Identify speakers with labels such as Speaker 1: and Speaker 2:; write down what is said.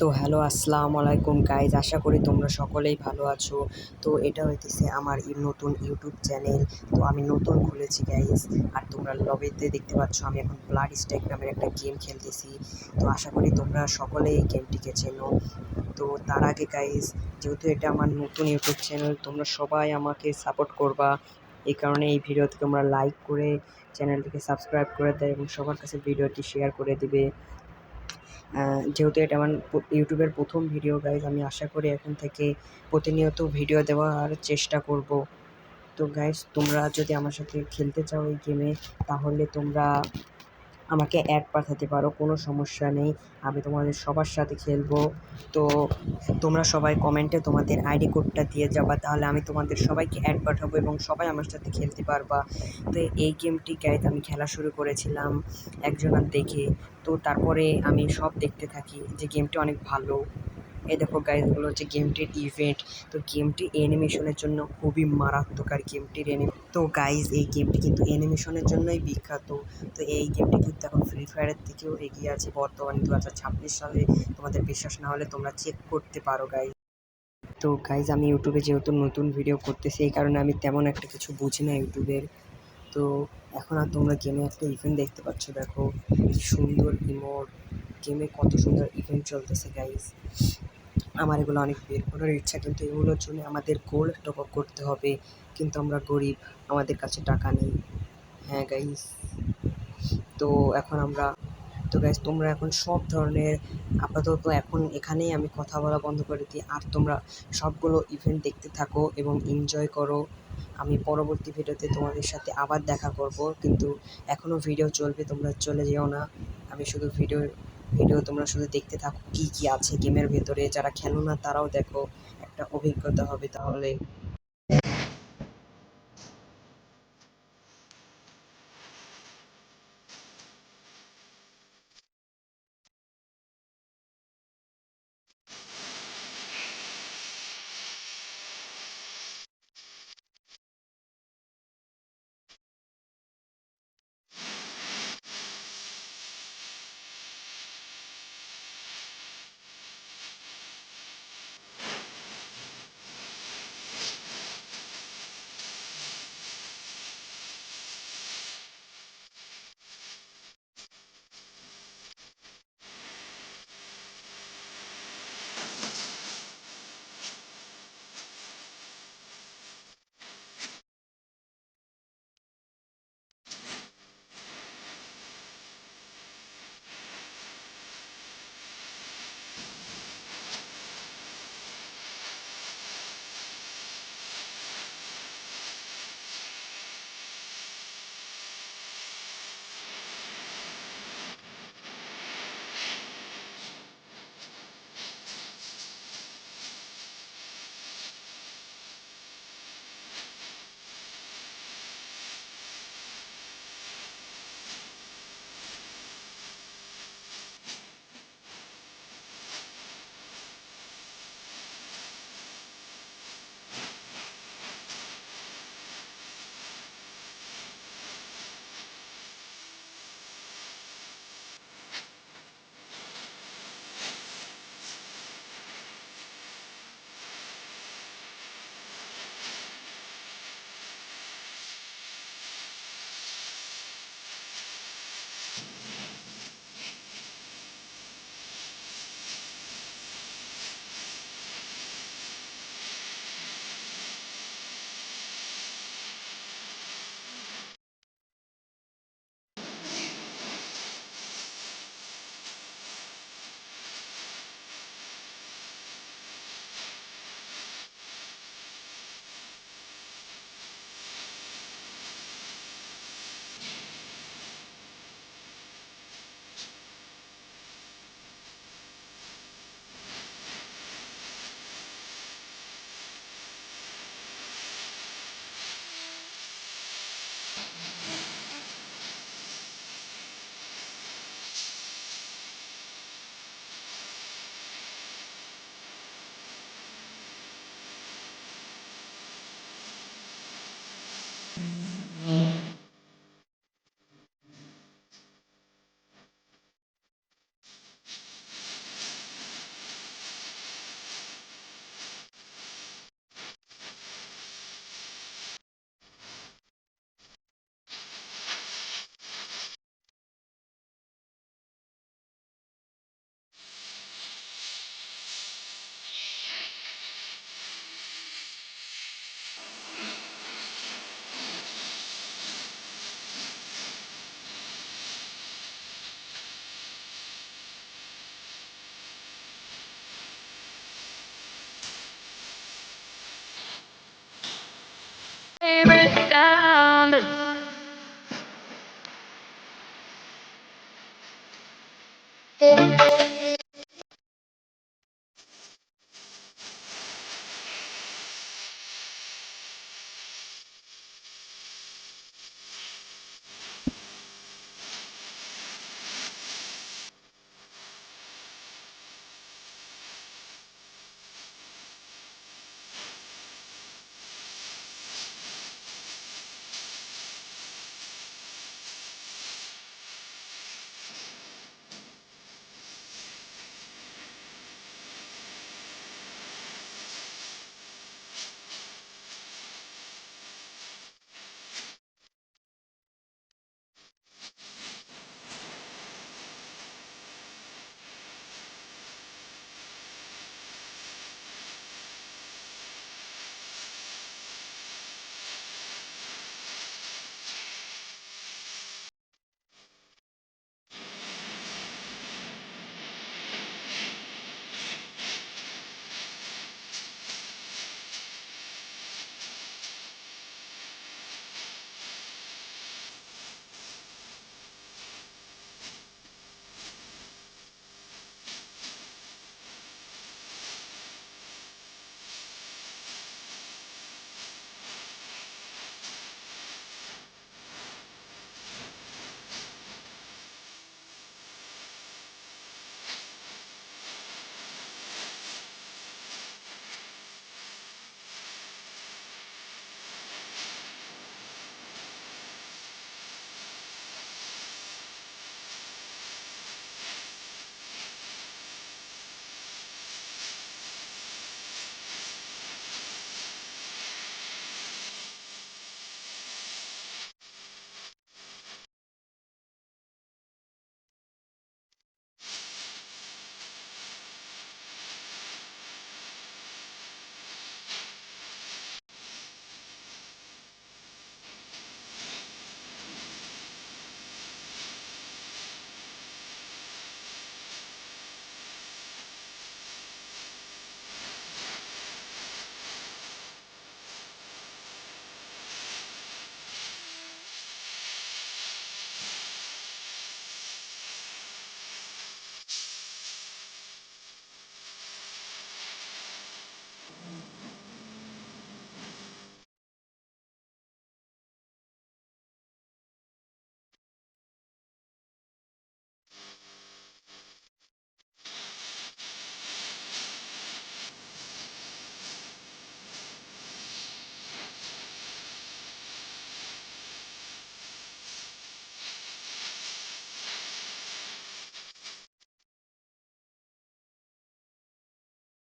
Speaker 1: তো হ্যালো আসসালামু আলাইকুম গাইজ, আশা করি তোমরা সকলেই ভালো আছো। তো এটা হইতেছে আমার নতুন ইউটিউব চ্যানেল। তো আমি নতুন খুলেছি গাইজ, আর তোমরা লবিতে দেখতে পাচ্ছ আমি এখন ব্লাড স্ট্যাক নামের একটা গেম খেলতেছি। তো আশা করি তোমরা সকলেই এই গেমটিকে চেনো। তো তার আগে গাইজ, যেহেতু এটা আমার নতুন ইউটিউব চ্যানেল, তোমরা সবাই আমাকে সাপোর্ট করবা। এই কারণে এই ভিডিওতে তোমরা লাইক করে চ্যানেলটিকে সাবস্ক্রাইব করে দেয় এবং সবার কাছে ভিডিওটি শেয়ার করে দিবে। যেহেতু এটা আমার ইউটিউবের প্রথম ভিডিও গাইজ, আমি আশা করি এখন থেকে প্রতিনিয়ত ভিডিও দেওয়ার চেষ্টা করব। তো গাইজ, তোমরা যদি আমার সাথে খেলতে চাও এই গেমে, তাহলে তোমরা আমাকে অ্যাড পাঠাতে পারো, কোনো সমস্যা নেই। আমি তোমাদের সবার সাথে খেলবো। তো তোমরা সবাই কমেন্টে তোমাদের আইডি কোডটা দিয়ে যাবা, তাহলে আমি তোমাদের সবাইকে অ্যাড পাঠাবো এবং সবাই আমার সাথে খেলতে পারবা। তো এই গেমটি গাইজ আমি খেলা শুরু করেছিলাম একজনের দেখে। তো তারপরে আমি সব দেখতে থাকি যে গেমটি অনেক ভালো। এই দেখো গাইজ, এগুলো হচ্ছে গেমটির ইভেন্ট। তো গেমটি অ্যানিমেশনের জন্য খুবই মারাত্মক, আর গেমটির তো গাইজ, এই গেমটি কিন্তু অ্যানিমেশনের জন্যই বিখ্যাত। তো এই গেমটি কিন্তু এখন ফ্রি ফায়ারের থেকেও এগিয়ে আছে বর্তমানে 2026 সালে। তোমাদের বিশ্বাস না হলে তোমরা চেক করতে পারো গাইজ। তো গাইজ, আমি ইউটিউবে যেহেতু নতুন ভিডিও করতেছি, এই কারণে আমি তেমন একটা কিছু বুঝি না ইউটিউবের। তো এখন আর তোমরা গেমে একটা ইভেন্ট দেখতে পাচ্ছ, দেখো কি সুন্দর ইমোট, গেমে কত সুন্দর ইভেন্ট চলতেছে গাইজ। আমার এগুলো অনেক বের করার ইচ্ছা, কিন্তু এগুলোর জন্য আমাদের গোল্ড টপ আপ করতে হবে, কিন্তু আমরা গরিব, আমাদের কাছে টাকা নেই। হ্যাঁ গাইজ, তো এখন আমরা তো গাইজ, তোমরা এখন সব ধরনের, আপাতত এখন এখানেই আমি কথা বলা বন্ধ করে দিই, আর তোমরা সবগুলো ইভেন্ট দেখতে থাকো এবং এনজয় করো। আমি পরবর্তী ভিডিওতে তোমাদের সাথে আবার দেখা করব, কিন্তু এখনও ভিডিও চলবে, তোমরা চলে যেও না। আমি শুধু ভিডিও তোমরা শুধু দেখতে থাকো, কী কী আছে গেমের ভেতরে। যারা খেলো না তারাও দেখো, একটা অভিজ্ঞতা হবে তাহলে।